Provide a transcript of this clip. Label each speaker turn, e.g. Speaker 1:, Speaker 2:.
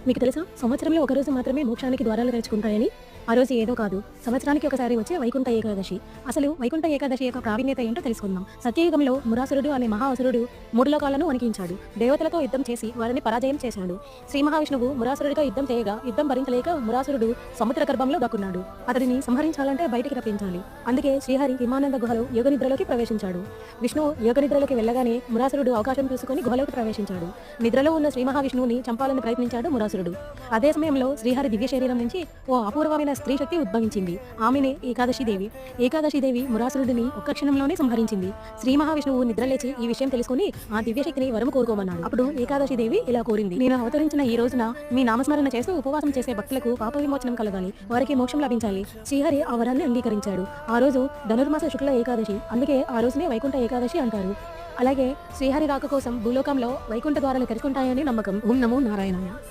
Speaker 1: మీకు తెలుసా, సంవత్సరంలో ఒక రోజు మాత్రమే మోక్షానికి ద్వారాలు తెరుచుకుంటాయని? ఆ రోజు ఏదో కాదు, సంవత్సరానికి ఒకసారి వచ్చే వైకుంఠ ఏకాదశి. అసలు వైకుంఠ ఏకాదశి యొక్క ప్రావీణ్యత ఏంటో తెలుసుకుందాం. సత్యయుగంలో మురాసురుడు అనే మహా అసురుడు 3 లోకాలను వణికించాడు. దేవతలతో యుద్ధం చేసి వారిని పరాజయం చేశాడు. శ్రీ మహావిష్ణువు మురాసురుడితో యుద్ధం చేయగా యుద్ధం భరించలేక మురాసురుడు సముద్ర గర్భంలో దక్కున్నాడు. అతడిని సంహరించాలంటే బయటికి రప్పించాలి. అందుకే శ్రీహరి హిమానంద గుహలో యోగనిద్రలోకి ప్రవేశించాడు. విష్ణువు యోగనిద్రలోకి వెళ్ళగానే మురాసురుడు అవకాశం చూసుకుని గుహలోకి ప్రవేశించాడు. నిద్రలో ఉన్న శ్రీ మహావిష్ణువుని చంపాలని ప్రయత్నించాడు మురాసురుడు. అదే సమయంలో శ్రీహరి దివ్య శరీరం నుంచి ఓ అపూర్వమైన స్త్రీ శక్తి ఉద్భవించింది. ఆమెనే ఏకాదశీదేవి. ఏకాదశీదేవి మురాసురుడిని ఒక్క క్షణంలోనే సంహరించింది. శ్రీ మహావిష్ణువు నిద్రలేచి ఈ విషయం తెలుసుకుని ఆ దివ్య శక్తిని వరము కోరుకోమన్నాడు. అప్పుడు ఏకాదశీదేవి ఇలా కోరింది: నేను అవతరించిన ఈ రోజున మీ నామస్మరణ చేస్తూ ఉపవాసం చేసే భక్తులకు పాప విమోచనం కలగాలి, వారికి మోక్షం లభించాలి. శ్రీహరి ఆ వరాన్ని అంగీకరించాడు. ఆ రోజు ధనుర్మాస శుక్ల ఏకాదశి, అందుకే ఆ రోజునే వైకుంఠ ఏకాదశి అంటారు. అలాగే శ్రీహరి రాక కోసం భూలోకంలో వైకుంఠ ద్వారాలు తెరుచుకుంటాయని నమ్మకం. ఓం నమో నారాయణాయ.